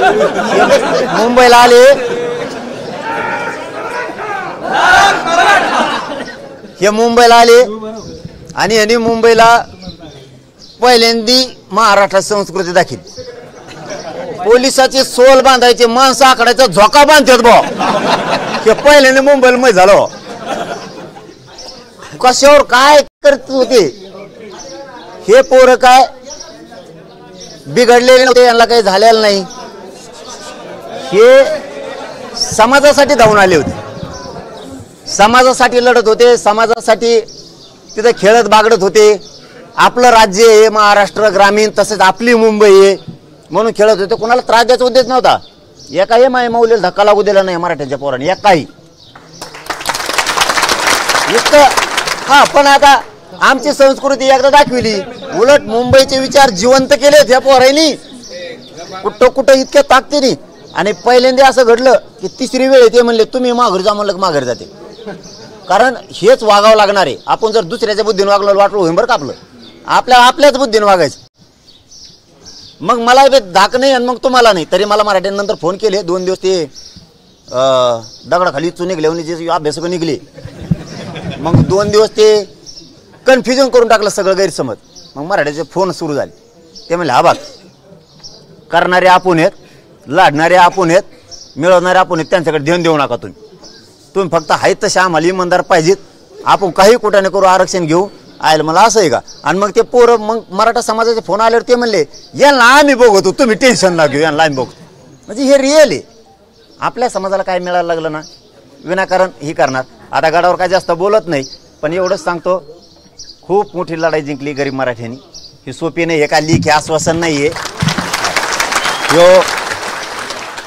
मुंबईला आले, हे मुंबईला आले आणि यांनी मुंबईला पहिल्यांदी महाराष्ट्र संस्कृती दाखवली। पोलिसाचे सोल बांधायचे, माणसं आकडायचा झोका बांधतात भाऊ, हे पहिल्याने मुंबईला मै झालो। कशावर काय करत होते हे पोरं, काय बिघडलेले नव्हते, यांना काही झालेलं नाही, हे समाजासाठी धावून आले होते, समाजासाठी लढत होते, समाजासाठी तिथे खेळत बागडत होते। आपलं राज्य आहे महाराष्ट्र ग्रामीण, तसेच आपली मुंबई आहे म्हणून खेळत होते, कोणाला त्रास द्यायचा उद्देश नव्हता। एकाही माई मौलीला धक्का लागू दिला नाही मराठ्यांच्या पोरांनी, एकाही इतकं। हा, पण आता आमची संस्कृती एकदा दाखविली, उलट मुंबईचे विचार जिवंत केले त्या पोरांनी, कुठं कुठं इतक्या ताकदीने। आणि पहिल्यांदा असं घडलं की तिसरी वेळ ते म्हणले तुम्ही माघारी जा, म्हणलं माघारी जाते, कारण हेच वागावं लागणार आहे। आपण जर दुसऱ्याच्या बुद्धीने वागलं वाटलं होईल बरं का, आपल्याच बुद्धीने वागायचं। मग मला धाक नाही आणि मग तुम्हाला नाही, तरी मला मराठ्यांनंतर फोन केले 2 दिवस, ते दगडाखाली चुने निघले जे अभ्यासक निघले, मग 2 दिवस ते कन्फ्युजन करून टाकलं सगळं गैरसमज। मग मराठ्याचे फोन सुरू झाले, ते म्हणले हा बाग करणारे आपण आहेत, लढणारे आपण आहेत, मिळवणारे आपण आहेत, त्यांच्याकडे ध्यान देऊ नका तुम्ही फक्त आहेत तसे आम्हाला इमानदार पाहिजेत, आपण काही कुठाने करू, आरक्षण घेऊ आयल, मला असं आहे का। आणि मग ते पोरं, मग मराठा समाजाचे फोन आल्यावर ते म्हणले यांना आम्ही बघतो, तुम्ही टेन्शन ना घेऊ, यांना आम्ही बघतो। म्हणजे हे रिअल आहे, आपल्या समाजाला काय मिळायला लागलं ना विनाकारण ही करणार। आता गडावर काय जास्त बोलत नाही, पण एवढंच सांगतो, खूप मोठी लढाई जिंकली गरीब मराठ्यांनी, ही सोपी नाही, हे काय लेखी आश्वासन नाही आहे,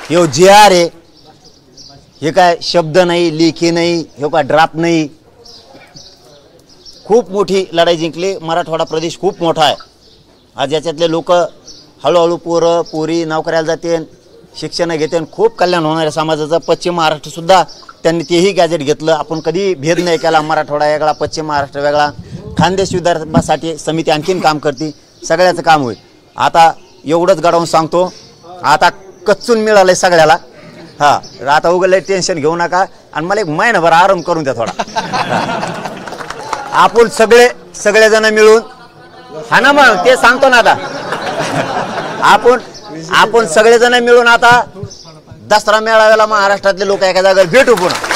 ह्यो JR आहे, हे काय शब्द नाही, लेखी नाही, हे काय ड्राफ्ट नाही, खूप मोठी लढाई जिंकली। मराठवाडा प्रदेश खूप मोठा आहे, आज याच्यातले लोक हळूहळू पोरं पोरी नोकऱ्याला जाते, शिक्षण घेते, खूप कल्याण होणार आहे समाजाचं। पश्चिम महाराष्ट्र सुद्धा त्यांनी तेही गॅजेट घेतलं, आपण कधी भेद नाही केला, मराठवाडा वेगळा पश्चिम महाराष्ट्र वेगळा, खानदेश विदर्भासाठी समिती आणखीन काम करते, सगळ्याचं काम होईल। आता एवढंच गडावून सांगतो, आता कच्चून मिळालंय सगळ्याला, हा आता उगलंय, टेन्शन घेऊ नका आणि मला 1 महिनाभर आराम करून द्या थोडा। आपण सगळेजण मिळून, हा ना मग ते सांगतो ना, आता आपण सगळेजण मिळून आता दसरा मेळाव्याला महाराष्ट्रातले लोक एका जागेवर भेटू पुन्हा।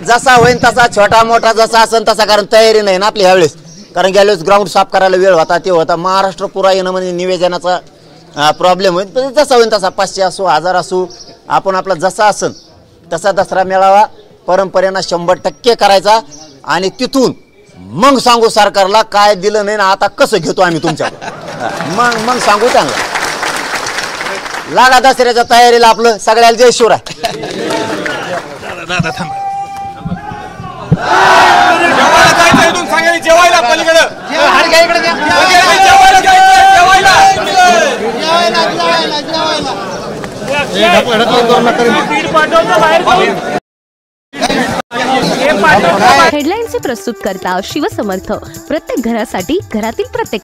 जसा होईन तसा, छोटा मोठा जसा असेल तसा, कारण तयारी नाही ना आपली ह्यावेळेस, कारण गेल्या वेळेस ग्राउंड साफ करायला वेळ होता, ते होता, महाराष्ट्र पुरा येणं म्हणजे निवेदनाचा प्रॉब्लेम होईल। जसा होईन तसा, 500 असो 1000 असो, आपण आपला जसा असेल तसा दसरा मेळावा परंपरेनं 100% करायचा। आणि तिथून मग सांगू सरकारला काय दिलं नाही ना, आता कसं घेतो आम्ही तुमच्या, मग सांगू त्यांना, लागा दसऱ्याच्या तयारीला आपलं सगळ्याला जय शिवराय। हेडलाईनचे प्रस्तुत करता शिवसमर्थ, प्रत्येक घरासाठी, घरातील प्रत्येक